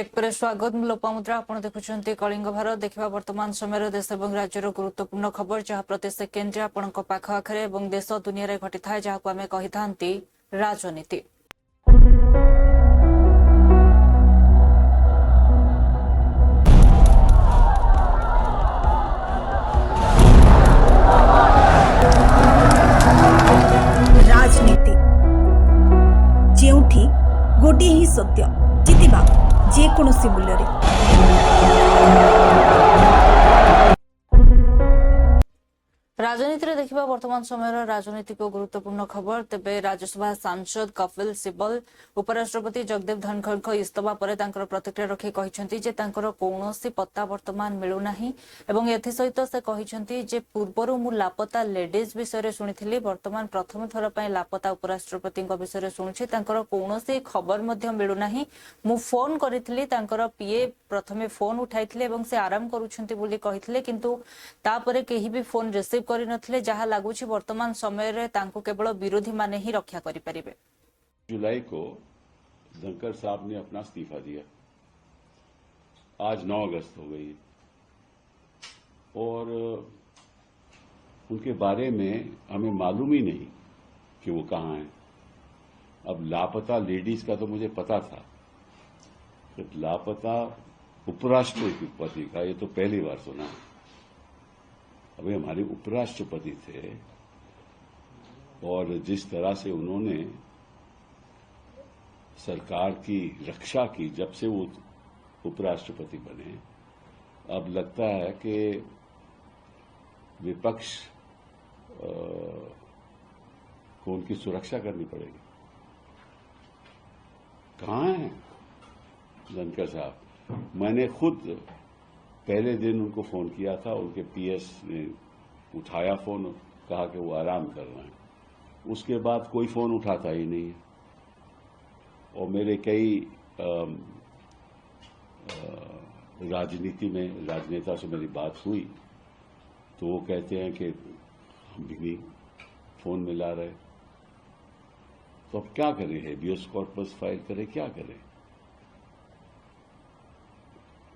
Check पर स्वागत लोपामुद्रा आपण देखुछन्ती कलिंग भारत देखिबा वर्तमान समय देश एवं राज्यर गुरुत्वपूर्ण खबर जहाँ प्रति सेकेंड आपण पाख आखरे एवं देश दुनिया रे घटी थाए जहाँ आमे कहि थांती राजनीति। राजनीति जेउठी गोटे ही सत्य जितिबा जेकोसी मूल्य रे। राजनीति रे देखिबा वर्तमान समय राजनीतिक गुरुत्वपूर्ण खबर तेबे राज्यसभा सांसद कपिल सिब्बल उपराष्ट्रपति जगदीप धनखड़ इस्तफा पर प्रतिक्रिया रखी कहिसेंती जे तांकर कौनसी पत्ता वर्तमान मिलू नाही एवं एथि सहित से कहिसेंती जे पूर्वरु मु लापता लेडीज विषय रे सुनिथिली वर्तमान प्रथम थर पय लापता उपराष्ट्रपति विषय रे सुनिछि तांकर कौनसी खबर मध्ये मिलू नाही मु फोन करिथिली तांकर पीए प्रथमे फोन उठाइथिले एवं से आराम करूछंती बोली कहिथिले किंतु तापरे केही भी फोन रिसीव करि नथिले जहा लागुछि वर्तमान समय रे तांको केवल विरोधी माने ही रक्षा करि परिबे। जुलाई को धनखड़ साहब ने अपना इस्तीफा दिया, आज 9 अगस्त हो गई और उनके बारे में हमें मालूम ही नहीं कि वो कहाँ हैं। अब लापता लेडीज का तो मुझे पता था, तो लापता उपराष्ट्रपति का ये तो पहली बार सुना। अभी हमारे उपराष्ट्रपति थे और जिस तरह से उन्होंने सरकार की रक्षा की जब से वो उपराष्ट्रपति बने, अब लगता है कि विपक्ष को उनकी सुरक्षा करनी पड़ेगी। कहाँ हैं धनखड़ साहब? मैंने खुद पहले दिन उनको फोन किया था, उनके पीएस ने उठाया फोन, कहा कि वो आराम कर रहे हैं। उसके बाद कोई फोन उठाता ही नहीं है और मेरे कई राजनीति में राजनेता से मेरी बात हुई तो वो कहते हैं कि हम भी नहीं फोन मिला रहे। तो अब क्या करें? हेबियस कॉर्पस फाइल करें, क्या करें?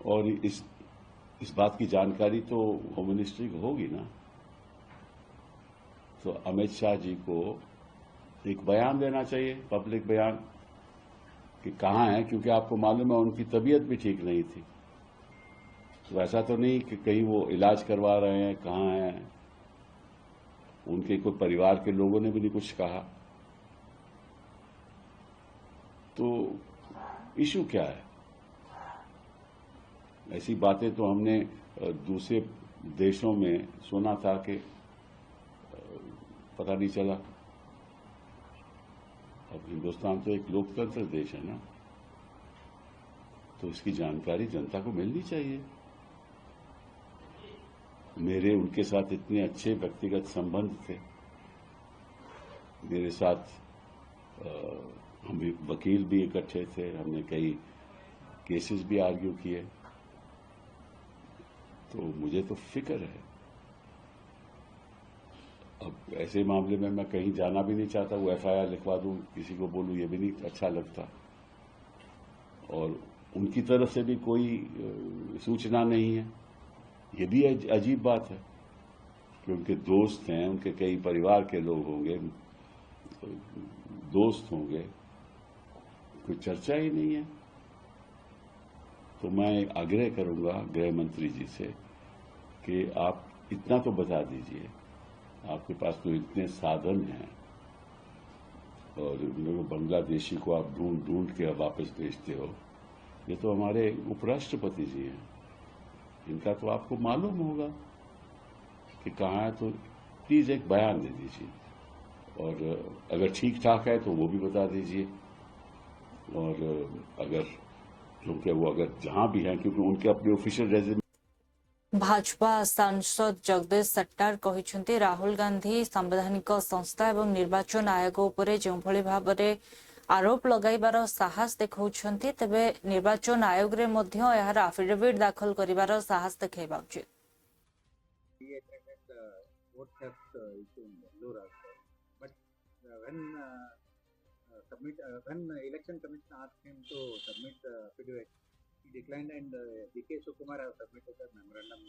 और इस बात की जानकारी तो होम मिनिस्ट्री को होगी ना। तो अमित शाह जी को एक बयान देना चाहिए, पब्लिक बयान, कि कहाँ है, क्योंकि आपको मालूम है उनकी तबीयत भी ठीक नहीं थी। तो ऐसा तो नहीं कि कहीं वो इलाज करवा रहे हैं, कहाँ हैं। उनके कोई परिवार के लोगों ने भी नहीं कुछ कहा। तो इशू क्या है? ऐसी बातें तो हमने दूसरे देशों में सुना था कि पता नहीं चला। अब हिंदुस्तान तो एक लोकतंत्र देश है ना, तो इसकी जानकारी जनता को मिलनी चाहिए। मेरे उनके साथ इतने अच्छे व्यक्तिगत संबंध थे, मेरे साथ हम भी वकील भी इकट्ठे थे, हमने कई केसेस भी आर्ग्यू किए। तो मुझे तो फिक्र है। अब ऐसे मामले में मैं कहीं जाना भी नहीं चाहता, वो एफआईआर लिखवा दूं, किसी को बोलूं, ये भी नहीं अच्छा लगता। और उनकी तरफ से भी कोई सूचना नहीं है, ये भी अजीब बात है कि उनके दोस्त हैं, उनके कई परिवार के लोग होंगे, दोस्त होंगे, कोई चर्चा ही नहीं है। तो मैं आग्रह करूंगा गृह मंत्री जी से कि आप इतना तो बता दीजिए, आपके पास तो इतने साधन हैं और बांग्लादेशी को आप ढूंढ ढूंढ के वापस भेजते हो। ये तो हमारे उपराष्ट्रपति जी हैं, इनका तो आपको मालूम होगा कि कहाँ है। तो प्लीज एक बयान दे दीजिए और अगर ठीक ठाक है तो वो भी बता दीजिए। और अगर क्योंकि वो अगर जहां भी हैं, क्योंकि उनके अपने ऑफिशियल रेजिडेंस। भाजपा सांसद जगदीश शेट्टार कहिसेंती राहुल गांधी संवैधानिक संस्था एवं निर्वाचन आयोग उपरे जो भली भाबरे आरोप लगाइबार साहस देखौछंती तेबे निर्वाचन आयोग रे मध्य यार एफिडेविट दाखल करिबार साहस देखैबा उचित। When election commission asked him to submit the affidavit, He declined, and D.K. Shivakumar have submitted a memorandum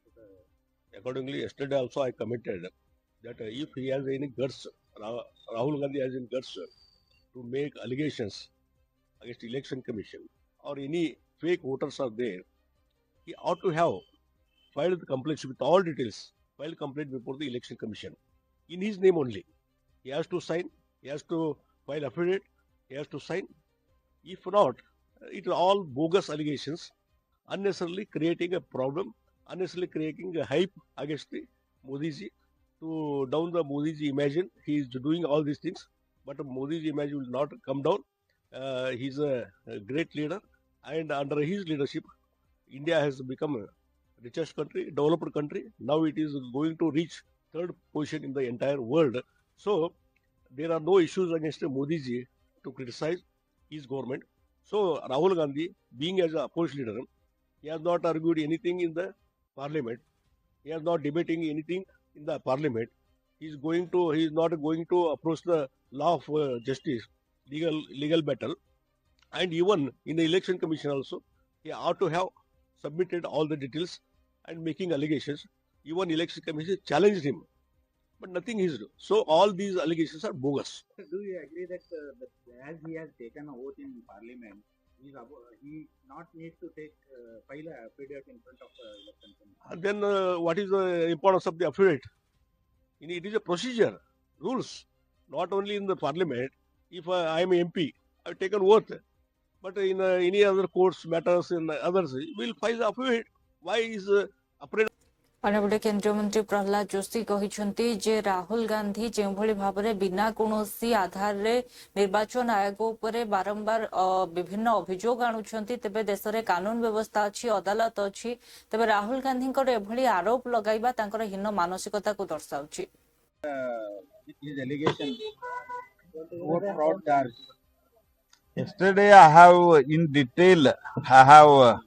to the. Accordingly, yesterday also I committed that if he has any guts, Rahul Gandhi has any guts to make allegations against election commission or any fake voters are there, he ought to have filed the complaints with all details, filed complaint before the election commission in his name only. He has to sign, he has to file affidavit, he has to sign. If not, it is all bogus allegations, unnecessarily creating a problem, unnecessarily creating a hype against the Modi ji to down the Modi ji image. He is doing all these things, but Modi ji image will not come down. He is a great leader, and under his leadership, India has become a richest country, developed country. Now it is going to reach third position in the entire world. So there are no issues against Modi ji to criticize his government. So Rahul Gandhi, being as a opposition leader, he has not argued anything in the parliament. He is not debating anything in the parliament. He is not going to approach the law of justice, legal battle. And even in the election commission also, he ought to have submitted all the details and making allegations. Even election commission challenged him, but nothing is done. So all these allegations are bogus. Sir, do you agree that, as he has taken a oath in Parliament, he not need to file a affidavit in front of election commission? And then what is the importance of the affidavit? It is a procedure, rules, not only in the parliament. If I am MP, I have taken oath, but in any other courts matters in others, we will file the affidavit. Why is afraid? ଅନ୍ୟପଟେ କେନ୍ଦ୍ରମନ୍ତ୍ରୀ ପ୍ରହ୍ଲାଦ ଯୋଶୀ କହିଛନ୍ତି ଯେ ରାହୁଲ ଗାନ୍ଧୀ ଯେଉଁଭଳି ଭାବରେ ବିନା କୌଣସି ଆଧାରରେ ନିର୍ବାଚନ ଆୟୋଗ ଉପରେ ବାରମ୍ବାର ବିଭିନ୍ନ ଅଭିଯୋଗ ଆଣୁଛନ୍ତି, ତେବେ ଦେଶରେ କାନୁନ ବ୍ୟବସ୍ଥା ଅଛି, ଅଦାଲତ ଅଛି। ତେବେ ରାହୁଲ ଗାନ୍ଧୀଙ୍କର ଏଭଳି ଆରୋପ ଲଗାଇବା ତାଙ୍କର ହୀନ ମାନସିକତାକୁ ଦର୍ଶାଉଛି। His allegation, vote fraud charge. Yesterday, I have in detail, I have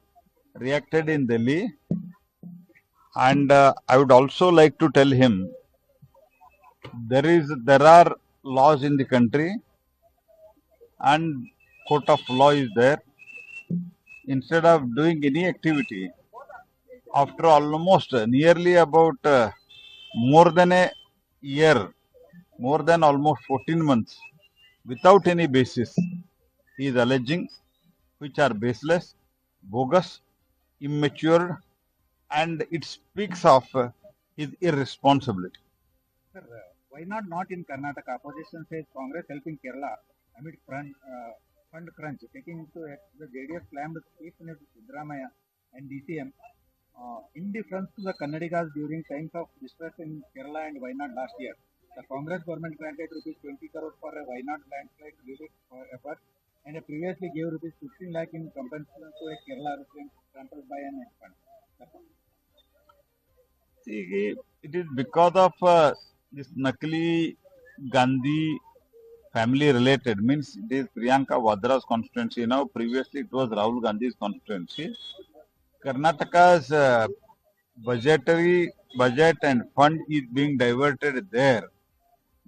reacted in Delhi, and I would also like to tell him there are laws in the country, and court of law is there. Instead of doing any activity, after almost nearly about more than a year, more than almost 14 months, without any basis, he is alleging, which are baseless, bogus, immature, and it speaks of his irresponsibility. Sir, why not in Karnataka? Opposition says Congress helping Kerala amid fund crunch, taking into the JDS slammed Chief Minister Siddaramaiah and DCM indifference to the Kannadigas during times of distress in Kerala and Wayanad last year. The Congress government granted rupees 20 crores for a Wayanad landslide relief effort, and previously gave rupees 15 lakh in compensation to a Kerala resident trampled by an fund. See, it is because of this Nakali Gandhi family related, means it is Priyanka Vadra's constituency now. Previously, it was Rahul Gandhi's constituency. Karnataka's budget and fund is being diverted there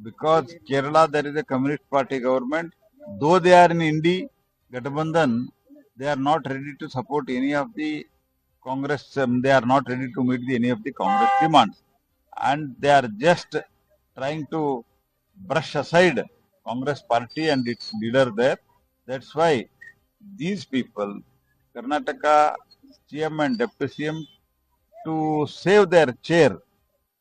because Kerala there is a Communist Party government. Though they are in Indi Gathbandhan, they are not ready to support any of the Congress. They are not ready to meet any of the Congress demands, and they are just trying to brush aside Congress Party and its leader there. That's why these people, Karnataka CM and Deputy CM, to save their chair,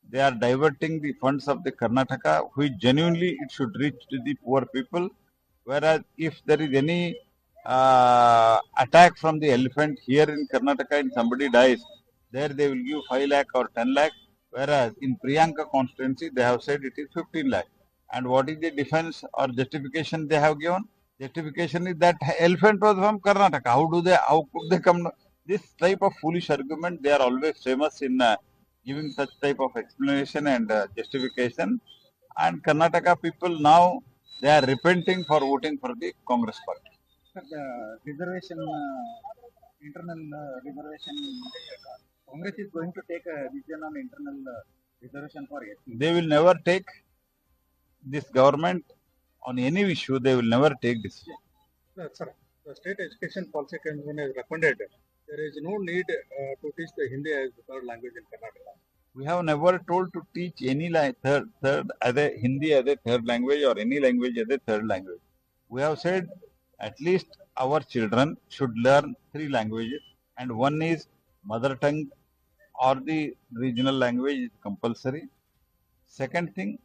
they are diverting the funds of the Karnataka, which genuinely it should reach to the poor people. Whereas if there is any attack from the elephant here in Karnataka and somebody dies, there they will give 5 lakh or 10 lakh. Whereas in Priyanka constituency, they have said it is 15 lakh. And what is the defense or justification they have given? Justification is that elephant was from Karnataka. How could they come? This type of foolish argument, they are always famous in giving such type of explanation and justification. And Karnataka people now, they are repenting for voting for the Congress Party. Sir, the reservation, internal reservation, Congress is going to take a decision on internal reservation for SC. They will never take, this government on any issue, they will never take decision. Sir, The State Education Policy Commission has recommended there is no need to teach the Hindi as the third language in Karnataka. We have never told to teach any third as a Hindi as a third language or any language as a third language. We have said at least our children should learn 3 languages, and one is mother tongue or the regional language is compulsory. Second thing,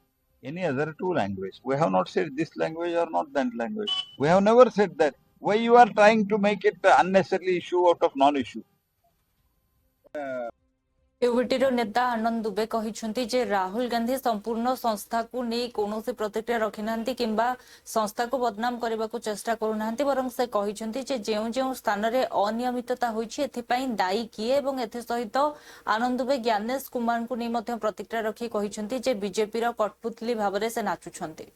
any other 2 language. We have not said this language or not that language. We have never said that. Why you are trying to make it unnecessary issue out of non-issue? ୟୁବିଟିର ନେତା ଆନନ୍ଦ ଦୁବେ କହିଛନ୍ତି ଯେ ରାହୁଲ ଗାନ୍ଧୀ ସମ୍ପୂର୍ଣ୍ଣ ସଂସ୍ଥାକୁ ନେଇ କୌଣସି ପ୍ରତିକ୍ରିୟା ରଖିନାହାନ୍ତି କିମ୍ବା ସଂସ୍ଥାକୁ ବଦନାମ କରିବାକୁ ଚେଷ୍ଟା କରୁନାହାନ୍ତି ବରଂ ସେ କହିଛନ୍ତି ଯେ ଯେଉଁ ଯେଉଁ ସ୍ଥାନରେ ଅନିୟମିତତା ହୋଇଛି ଏଥିପାଇଁ ଦାୟୀ କିଏ ଏବଂ ଏଥିସହିତ ଆନନ୍ଦ ଦୁବେ ଜ୍ଞାନେଶ କୁମାରଙ୍କୁ ନେଇ ମଧ୍ୟ ପ୍ରତିକ୍ରିୟା ରଖି କହିଛନ୍ତି ଯେ ବିଜେପିର କଠପୁତଲି ଭାବରେ ସେ ନାଚୁଛନ୍ତି।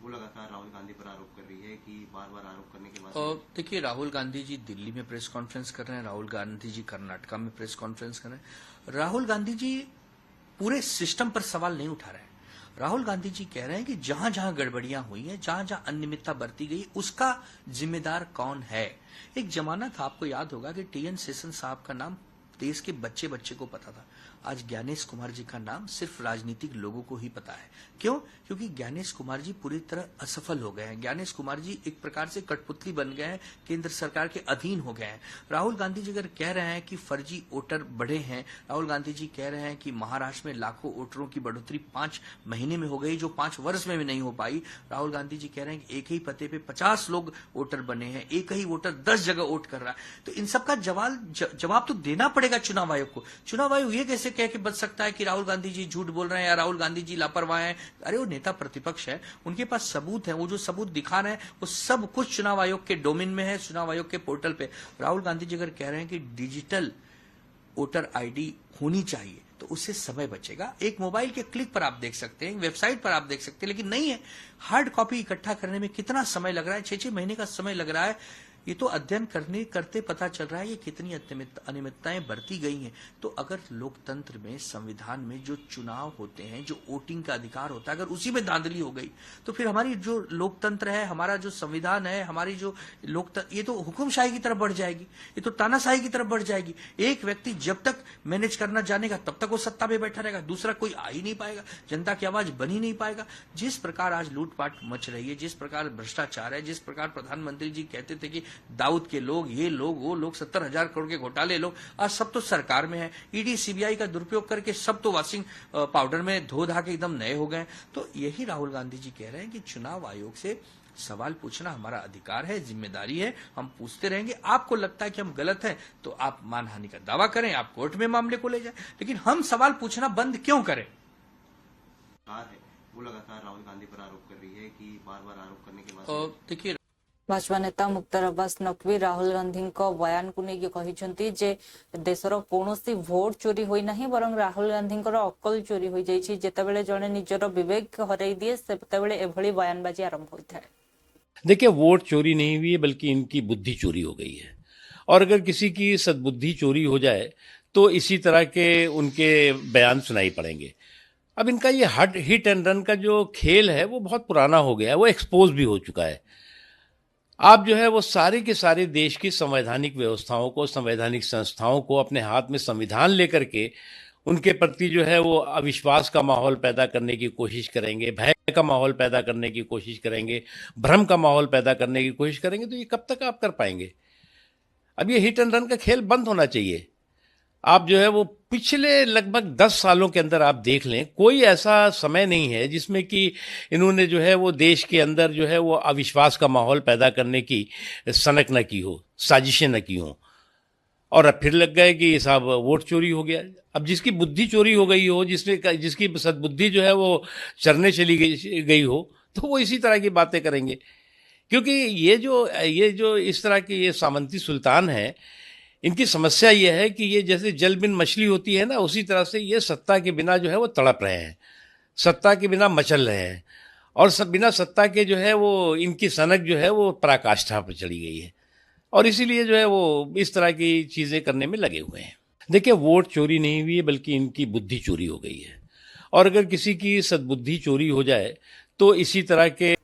वो लगातार राहुल गांधी पर आरोप कर रही है कि बार बार आरोप करने के बाद देखिए, राहुल गांधी जी दिल्ली में प्रेस कॉन्फ्रेंस कर रहे हैं, राहुल गांधी जी कर्नाटका में प्रेस कॉन्फ्रेंस कर रहे हैं। राहुल गांधी जी पूरे सिस्टम पर सवाल नहीं उठा रहे हैं। राहुल गांधी जी कह रहे हैं कि जहां जहां गड़बड़ियां हुई हैं, जहां जहां अनियमितता बरती गई, उसका जिम्मेदार कौन है। एक जमाना था, आपको याद होगा कि टीएन शेषन साहब का नाम देश के बच्चे बच्चे को पता था। आज ज्ञानेश कुमार जी का नाम सिर्फ राजनीतिक लोगों को ही पता है। क्यों? क्योंकि ज्ञानेश कुमार जी पूरी तरह असफल हो गए हैं। ज्ञानेश कुमार जी एक प्रकार से कठपुतली बन गए हैं, केंद्र सरकार के अधीन हो गए हैं। राहुल गांधी जी अगर कह रहे हैं कि फर्जी वोटर बढ़े हैं, राहुल गांधी जी कह रहे हैं कि महाराष्ट्र में लाखों वोटरों की बढ़ोतरी 5 महीने में हो गई जो 5 वर्ष में भी नहीं हो पाई। राहुल गांधी जी कह रहे हैं कि एक ही पते पे 50 लोग वोटर बने हैं, एक ही वोटर 10 जगह वोट कर रहा है। तो इन सबका जवाब तो देना पड़ेगा चुनाव आयोग को। चुनाव आयोग ये कैसे कह के बच सकता है कि राहुल गांधी जी झूठ बोल रहे हैं या राहुल गांधी जी लापरवाह हैं। अरे वो नेता प्रतिपक्ष है, उनके पास सबूत है। वो जो सबूत दिखा रहे हैं वो सब कुछ चुनाव आयोग के डोमेन में है, चुनाव आयोग के पोर्टल पे। राहुल गांधी जी अगर कह रहे हैं कि डिजिटल वोटर आईडी होनी चाहिए तो उससे समय बचेगा। एक मोबाइल के क्लिक पर आप देख सकते हैं, वेबसाइट पर आप देख सकते हैं, लेकिन नहीं है। हार्ड कॉपी इकट्ठा करने में कितना समय लग रहा है, 6-6 महीने का समय लग रहा है। ये तो अध्ययन करते पता चल रहा है ये कितनी अनियमितताएं बरती गई हैं। तो अगर लोकतंत्र में, संविधान में जो चुनाव होते हैं, जो वोटिंग का अधिकार होता है, अगर उसी में धांधली हो गई तो फिर हमारी जो लोकतंत्र है, हमारा जो संविधान है, हमारी जो लोकतंत्र, ये तो हुकुमशाही की तरफ बढ़ जाएगी, ये तो तानाशाही की तरफ बढ़ जाएगी। एक व्यक्ति जब तक मैनेज करना जानेगा तब तक वो सत्ता पे बैठा रहेगा, दूसरा कोई आ ही नहीं पाएगा, जनता की आवाज बन ही नहीं पाएगा। जिस प्रकार आज लूटपाट मच रही है, जिस प्रकार भ्रष्टाचार है, जिस प्रकार प्रधानमंत्री जी कहते थे कि दाऊद के लोग, ये लोग, वो लोग, 70,000 करोड़ के घोटाले लोग, आज सब तो सरकार में है। ईडी सीबीआई का दुरुपयोग करके सब तो वॉशिंग पाउडर में धो धा के एकदम नए हो गए। तो यही राहुल गांधी जी कह रहे हैं कि चुनाव आयोग से सवाल पूछना हमारा अधिकार है, जिम्मेदारी है, हम पूछते रहेंगे। आपको लगता है कि हम गलत हैं तो आप मानहानि का दावा करें, आप कोर्ट में मामले को ले जाएं, लेकिन हम सवाल पूछना बंद क्यों करें। वो लगातार राहुल गांधी पर आरोप कर रही है कि बार बार आरोप करने के बाद देखिए, भाजपा नेता मुख्तार अब्बास नकवी राहुल गांधी बयान को नहीं कहते जे देशर कौन भोट चोरी होई नहीं बरं राहुल गांधी अकल चोरी हो जाइए। जितेबाला जड़े निजर विवेक हरई दिए सेतेबाला एभली बयानबाजी आरंभ होता है। देखिए, वोट चोरी नहीं हुई है बल्कि इनकी बुद्धि चोरी हो गई है। और अगर किसी की सद्बुद्धि चोरी हो जाए तो इसी तरह के उनके बयान सुनाई पड़ेंगे। अब इनका ये हिट एंड रन का जो खेल है वो बहुत पुराना हो गया है, वो एक्सपोज भी हो चुका है। आप जो है वो सारे के सारे देश की संवैधानिक व्यवस्थाओं को, संवैधानिक संस्थाओं को अपने हाथ में संविधान लेकर के उनके प्रति जो है वो अविश्वास का माहौल पैदा करने की कोशिश करेंगे, भय का माहौल पैदा करने की कोशिश करेंगे, भ्रम का माहौल पैदा करने की कोशिश करेंगे। तो ये कब तक आप कर पाएंगे? अब ये हिट एंड रन का खेल बंद होना चाहिए। आप जो है वो पिछले लगभग 10 सालों के अंदर आप देख लें, कोई ऐसा समय नहीं है जिसमें कि इन्होंने जो है वो देश के अंदर जो है वो अविश्वास का माहौल पैदा करने की सनक न की हो, साजिशें न की हो। और अब फिर लग गए कि साहब वोट चोरी हो गया। अब जिसकी बुद्धि चोरी हो गई हो, जिसकी सद्बुद्धि जो है वो चरने चली गई हो, तो वो इसी तरह की बातें करेंगे। क्योंकि ये जो इस तरह के ये सामंती सुल्तान हैं, इनकी समस्या ये है कि ये जैसे जल बिन मछली होती है ना, उसी तरह से ये सत्ता के बिना जो है वो तड़प रहे हैं, सत्ता के बिना मचल रहे हैं। और बिना सत्ता के जो है वो इनकी सनक जो है वो पराकाष्ठा पर चली गई है। और इसीलिए जो है वो इस तरह की चीज़ें करने में लगे हुए हैं। देखिए, वोट चोरी नहीं हुई है बल्कि इनकी बुद्धि चोरी हो गई है। और अगर किसी की सद्बुद्धि चोरी हो जाए तो इसी तरह के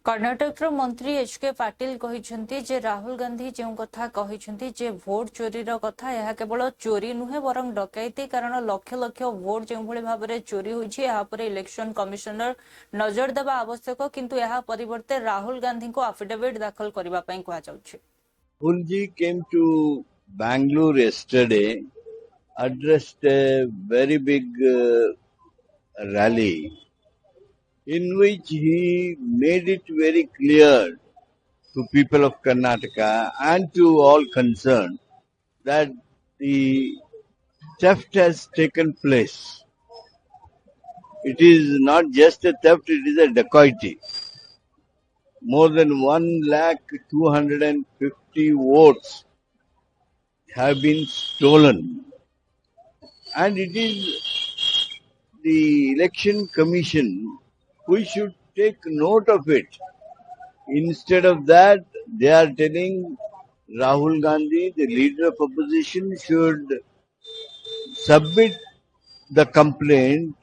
कर्णाटक मंत्री एचके पाटिल कहिसेंति जे राहुल गांधी जो कथा कहिसेंति जे भोट चोरीर कथा यह केवल चोरी नुहे बरं डकैती कारण लक्ष लक्ष भोट जो भाव में चोरी होइछि यहा पर इलेक्शन कमिशनर नजर देवा आवश्यक किंतु यहा परिवर्ते राहुल गांधी को एफिडेविट दाखल करबा पई कहा जाउछि। Rahulji came to Bangalore yesterday, addressed a very big rally in which he made it very clear to people of Karnataka and to all concerned that the theft has taken place. It is not just a theft, it is a dacoity. More than 1,250,000 votes have been stolen. And it is the election commission who should take note of it. Instead of that, they are telling Rahul Gandhi, the leader of opposition, should submit the complaint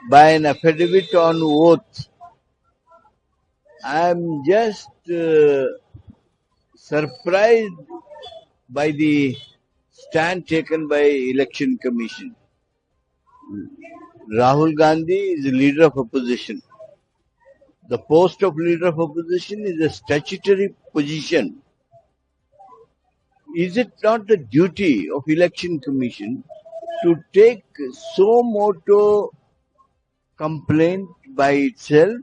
by an affidavit on oath. I am just surprised by the stand taken by election commission. Rahul Gandhi is the leader of opposition. The post of leader of opposition is a statutory position. Is it not the duty of election commission to take so moto complaint by itself?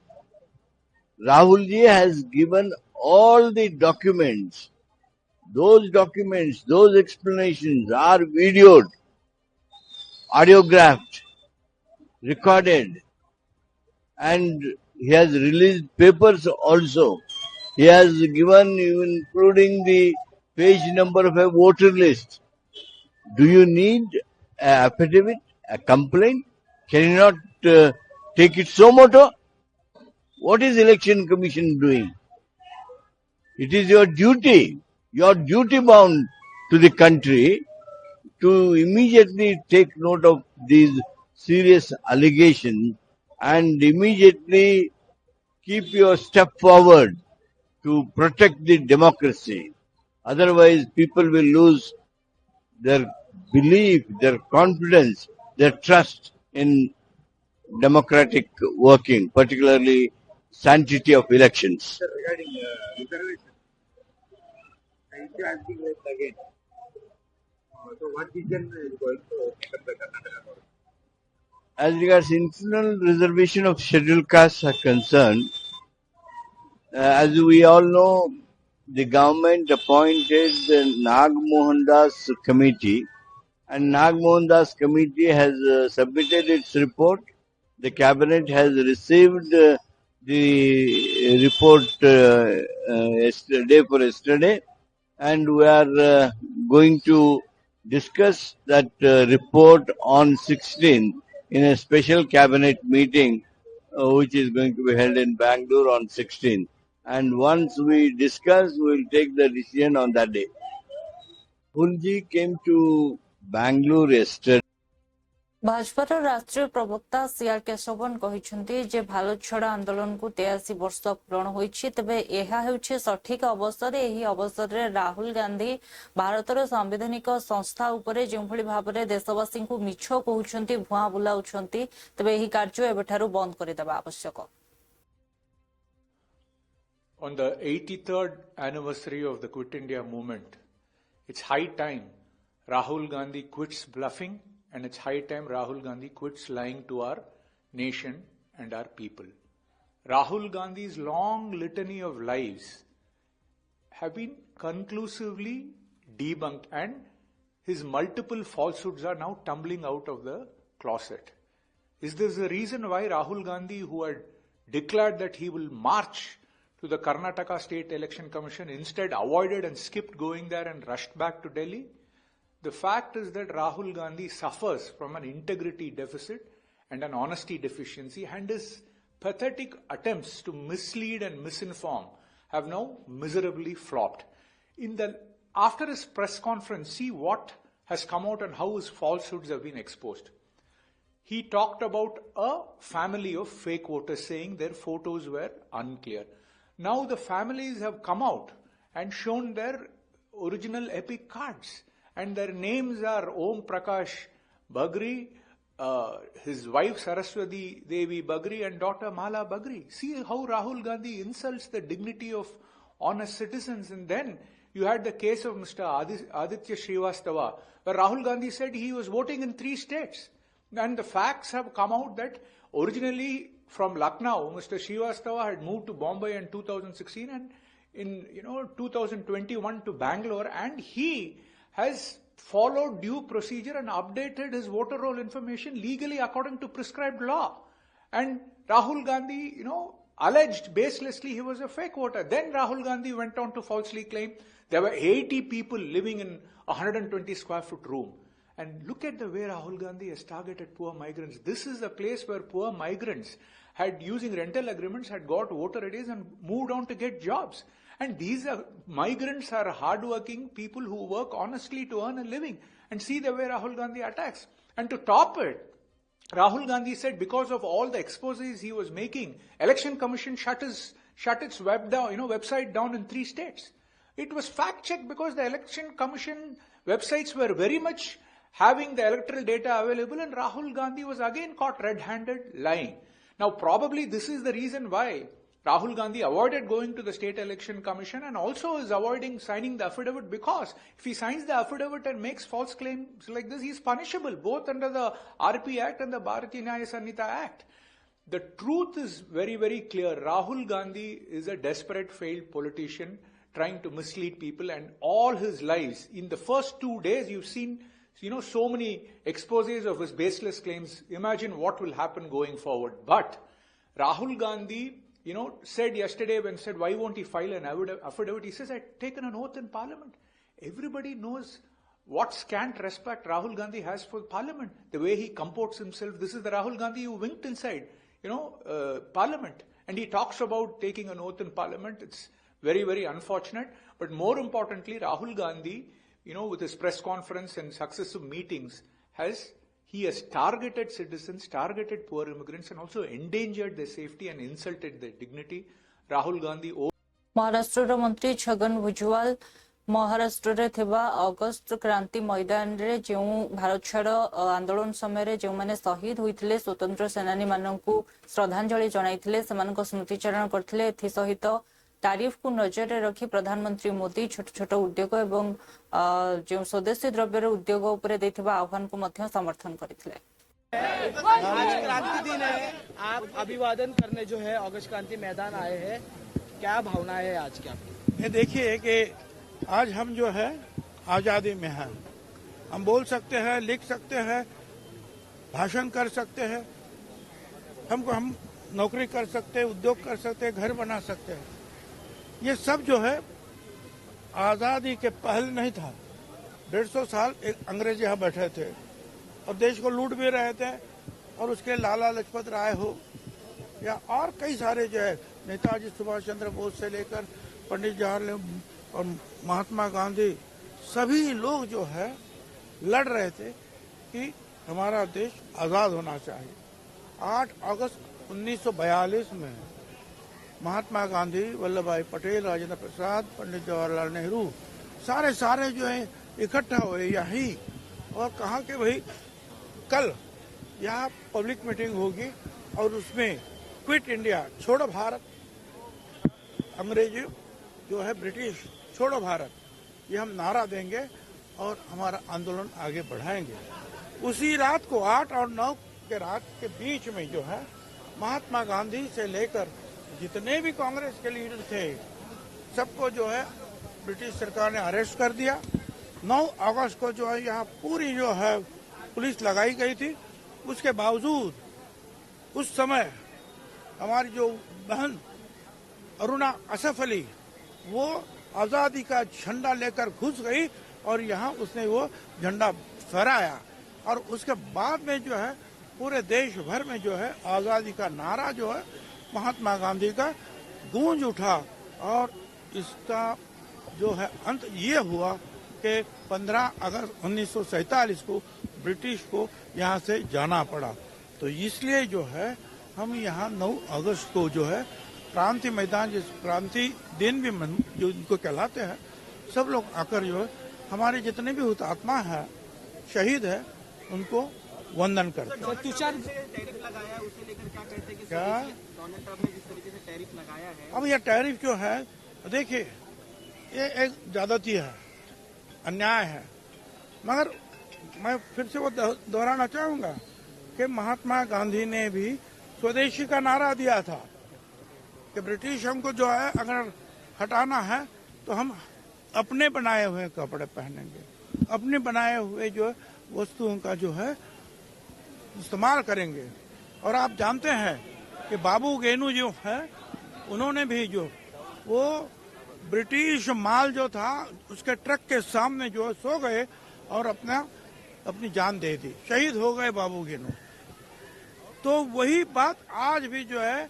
Rahul ji has given all the documents. Those documents, those explanations are videoed, audiographed, recorded, and he has released papers also. He has given even including the page number of a voter list. Do you need an affidavit, a complaint? Can you not take it so moto? What is election commission doing? It is your duty bound to the country to immediately take note of these serious allegations and immediately keep your step forward to protect the democracy. Otherwise, people will lose their belief, their confidence, their trust in democratic working, particularly sanctity of elections. Regarding reservation, the issue has been raised again. So what decision is going to take up the Karnataka government? As regards internal reservation of scheduled castes are concerned, as we all know, the government appointed the Nag Mohan Das committee, and Nag Mohan Das committee has submitted its report. The cabinet has received the report yesterday, and we are going to discuss that report on 16th in a special cabinet meeting which is going to be held in Bangalore on 16th. And once we discuss, we will take the decision on that day. Rahulji came to Bangalore yesterday. भाजपार राष्ट्रीय प्रवक्ता CR Keshavan कहिसेंति जे भारत छड़ा आंदोलन को 83 वर्ष पूर्ण होइछि तबे एहा हेउछि सठिक अवसर एही अवसर रे राहुल गांधी भारतर संवैधानिक संस्था उपरे जे भली भाबरे देशवासी को मिछो कहउछंती भुआ बुलाउछंती तबे एही कार्य एबेठारु बंद करि देबा आवश्यक। On the 83rd anniversary of the Quit India movement, it's high time Rahul Gandhi quits bluffing, and it's high time Rahul Gandhi quits lying to our nation and our people. Rahul Gandhi's long litany of lies have been conclusively debunked, and his multiple falsehoods are now tumbling out of the closet. Is this the reason why Rahul Gandhi, who had declared that he will march to the Karnataka State Election Commission, instead avoided and skipped going there and rushed back to Delhi? The fact is that Rahul Gandhi suffers from an integrity deficit and an honesty deficiency, and his pathetic attempts to mislead and misinform have now miserably flopped. After his press conference, see what has come out and how his falsehoods have been exposed. he talked about a family of fake voters saying their photos were unclear. Now the families have come out and shown their original epic cards, and their names are Om Prakash Bagri, his wife Saraswati Devi Bagri, and daughter Mala Bagri. See how Rahul Gandhi insults the dignity of honest citizens. And then you had the case of Mr. Aditya Srivastava, where Rahul Gandhi said he was voting in 3 states. And the facts have come out that originally from Lucknow, Mr. Srivastava had moved to Bombay in 2016 and in 2021 to Bangalore, and he has followed due procedure and updated his voter roll information legally according to prescribed law. And Rahul Gandhi, alleged baselessly he was a fake voter. Then Rahul Gandhi went on to falsely claim there were 80 people living in a 120 square foot room. And look at the way Rahul Gandhi has targeted poor migrants. This is a place where poor migrants had, using rental agreements, had got voter IDs and moved on to get jobs. And these migrants are hardworking people who work honestly to earn a living. And see the way Rahul Gandhi attacks. And to top it, Rahul Gandhi said because of all the exposés he was making, Election Commission shut its website down in 3 states. It was fact-checked because the Election Commission websites were very much having the electoral data available, and Rahul Gandhi was again caught red-handed lying. Now, probably this is the reason why Rahul Gandhi avoided going to the State Election Commission and also is avoiding signing the affidavit, because if he signs the affidavit and makes false claims like this, he is punishable both under the RP Act and the Bharatiya Nyaya Sanhita Act. The truth is very, very clear. Rahul Gandhi is a desperate failed politician trying to mislead people, and all his lives, in the first 2 days, you've seen so many exposés of his baseless claims. Imagine what will happen going forward. But Rahul Gandhi, said yesterday when said, why won't he file an affidavit? He says, I've taken an oath in Parliament. Everybody knows what scant respect Rahul Gandhi has for Parliament. The way he comports himself. This is the Rahul Gandhi who winked inside, Parliament. And he talks about taking an oath in Parliament. It's very, very unfortunate. But more importantly, Rahul Gandhi, with his press conference and successive meetings, he has targeted citizens, targeted poor immigrants, and also endangered their safety and insulted their dignity. Rahul Gandhi. Maharashtra मंत्री छगन भुजबल महाराष्ट्र थिबा अगस्त क्रांति मैदान रे जो भारत छाड़ आंदोलन समय जो मैंने शहीद होते स्वतंत्र सेनानी मानू श्रद्धांजलि जणाइथिले सेमानक स्मृतिचारण करथिले। एथि सहित तारीफ को नजर रखी प्रधानमंत्री मोदी छोट छोट उद्योग एवं जो स्वदेशी द्रव्यर उद्योग उपरे देथिबा आह्वान को मध्य समर्थन करथिले। आज क्रांति दिन है, आप अभिवादन करने जो है अगस्त क्रांति मैदान आए हैं, क्या भावना है आज की आपकी? ये देखिए कि आज हम जो है आजादी में हैं, हम बोल सकते हैं, लिख सकते हैं, भाषण कर सकते हैं, हम नौकरी कर सकते हैं, उद्योग कर सकते हैं, घर बना सकते हैं। ये सब जो है आजादी के पहले नहीं था। 150 साल एक अंग्रेज यहाँ बैठे थे और देश को लूट भी रहे थे, और उसके लाला लजपत राय हो या और कई सारे जो है नेताजी सुभाष चंद्र बोस से लेकर पंडित जवाहरलाल और महात्मा गांधी, सभी लोग जो है लड़ रहे थे कि हमारा देश आजाद होना चाहिए। 8 अगस्त 1942 में महात्मा गांधी, वल्लभ भाई पटेल, राजेंद्र प्रसाद, पंडित जवाहरलाल नेहरू सारे जो है इकट्ठा हुए यहीं और कहा कि भाई कल यहाँ पब्लिक मीटिंग होगी और उसमें क्विट इंडिया, छोड़ो भारत, अंग्रेजी जो है ब्रिटिश छोड़ो भारत, ये हम नारा देंगे और हमारा आंदोलन आगे बढ़ाएंगे। उसी रात को 8 और 9 के रात के बीच में जो है महात्मा गांधी से लेकर जितने भी कांग्रेस के लीडर थे सबको जो है ब्रिटिश सरकार ने अरेस्ट कर दिया। 9 अगस्त को जो है यहाँ पूरी जो है पुलिस लगाई गई थी। उसके बावजूद उस समय हमारी जो बहन अरुणा असफ अली वो आजादी का झंडा लेकर घुस गई और यहाँ उसने वो झंडा फहराया, और उसके बाद में जो है पूरे देश भर में जो है आजादी का नारा जो है महात्मा गांधी का गूंज उठा। और इसका जो है अंत ये हुआ कि 15 अगस्त 1947 को ब्रिटिश को यहाँ से जाना पड़ा। तो इसलिए जो है हम यहाँ 9 अगस्त को जो है क्रांति मैदान, जिस क्रांति दिन भी जो इनको कहलाते हैं, सब लोग आकर जो है हमारे जितने भी हुतात्मा है, शहीद है, उनको वंदन करते हैं। तुषार टैरिफ लगाया है, उसे लेकर क्या कहते हैं कि क्या डोनाल्ड ट्रंप ने जिस तरीके से टैरिफ लगाया है? अब यह टैरिफ जो है, देखिए ये एक ज्यादती है, अन्याय है, मगर मैं फिर से वो दोहराना चाहूंगा कि महात्मा गांधी ने भी स्वदेशी का नारा दिया था कि ब्रिटिश हमको जो है अगर हटाना है तो हम अपने बनाए हुए कपड़े पहनेंगे, अपने बनाए हुए जो वस्तुओं का जो है इस्तेमाल करेंगे। और आप जानते हैं कि बाबू गेनू जो है, उन्होंने भी जो वो ब्रिटिश माल जो था उसके ट्रक के सामने जो सो गए और अपनी जान दे दी, शहीद हो गए बाबू गेनू। तो वही बात आज भी जो है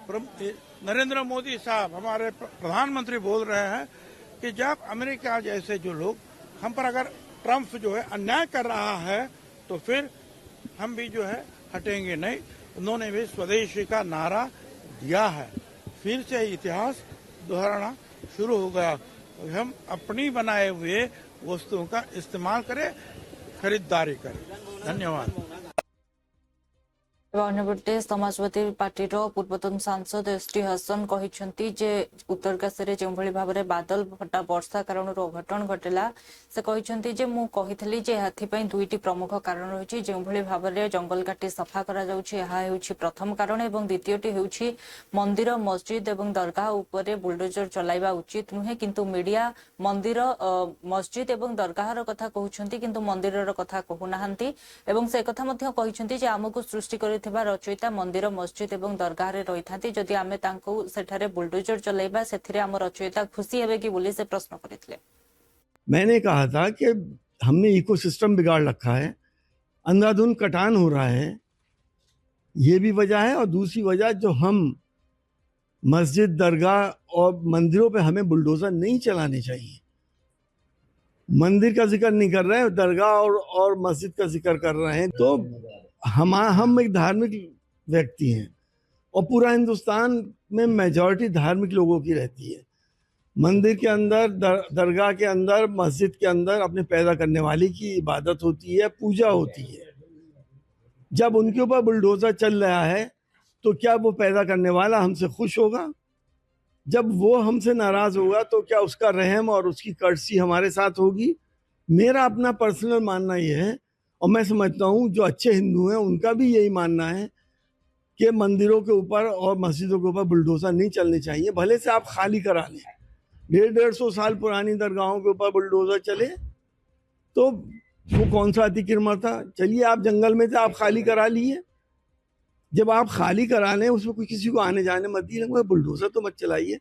नरेंद्र मोदी साहब हमारे प्रधानमंत्री बोल रहे हैं कि जब अमेरिका जैसे जो लोग हम पर अगर ट्रंप जो है अन्याय कर रहा है तो फिर हम भी जो है हटेंगे नहीं। उन्होंने भी स्वदेशी का नारा दिया है। फिर से इतिहास दोहराना शुरू हो गया। हम अपनी बनाए हुए वस्तुओं का इस्तेमाल करें, खरीदारी करें। धन्यवाद। अन्यपटे समाजवादी पार्टी पूर्वतन सांसद एसटी हसन कहते जे उत्तरकाशी जो भाव में बादल फटा वर्षा कारण अघटन घटला से कहते जे मु कही जे दुईटी प्रमुख कारण रही जो भाव में जंगल काटी सफा करा प्रथम कारण और द्वितीयटी हूँ मंदिर मस्जिद और दरगाह उपर बुलडोजर चलाइबा उचित नुहे किंतु मीडिया मंदिर मस्जिद और दरगाहर कथा कहते किंतु मंदिर कथा कहूना से कथा कहते आमको सृष्टि कर रचयिता मंदिर मस्जिद और दरगाह रही था जदि आम सेठारे बुलडोजर चलेबा से आम रचयिता खुशी है कि बोली से प्रश्न करते। मैंने कहा था कि हमने इकोसिस्टम बिगाड़ रखा है, अंधाधुंध कटान हो रहा है, ये भी वजह है। और दूसरी वजह जो हम मस्जिद दरगाह और मंदिरों पे हमें बुलडोजर नहीं चलाने चाहिए। मंदिर का जिक्र नहीं कर रहे हैं, दरगाह और मस्जिद का जिक्र कर रहे हैं। तो हम एक धार्मिक व्यक्ति हैं और पूरा हिंदुस्तान में मेजॉरिटी धार्मिक लोगों की रहती है। मंदिर के अंदर, दरगाह के अंदर, मस्जिद के अंदर अपने पैदा करने वाले की इबादत होती है, पूजा होती है। जब उनके ऊपर बुलडोजर चल रहा है तो क्या वो पैदा करने वाला हमसे खुश होगा? जब वो हमसे नाराज होगा तो क्या उसका रहम और उसकी कर्सी हमारे साथ होगी? मेरा अपना पर्सनल मानना ये है, और मैं समझता हूँ जो अच्छे हिंदू हैं उनका भी यही मानना है कि मंदिरों के ऊपर और मस्जिदों के ऊपर बुलडोजर नहीं चलने चाहिए। भले से आप खाली करा लें, 150-150 साल पुरानी दरगाहों के ऊपर बुलडोजर चले तो वो कौन सा अतिक्रमण था? चलिए आप जंगल में थे, आप खाली करा लिए। जब आप खाली करा लें उसमें कोई किसी को आने जाने मत दिए, बुलडोजर तो मत चलाइए।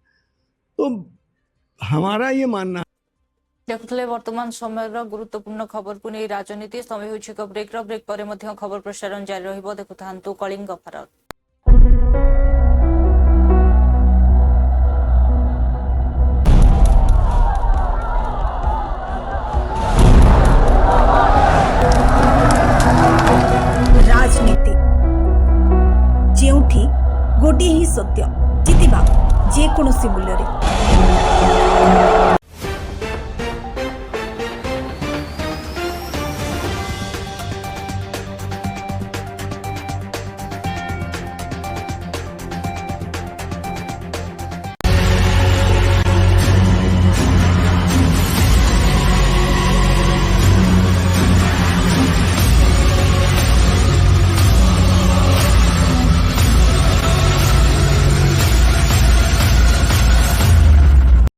तो हमारा ये मानना। देखुले वर्तमान समय गुरुत्वपूर्ण खबर को नहीं राजनीति समय हो ब्रेक पर खबर प्रसारण जारी रहिबो। देखुथांतु कलिंग भारत। राजनीति जेउठी गोटे ही सत्य जितिबा जे कोनोसी मूल्य रे।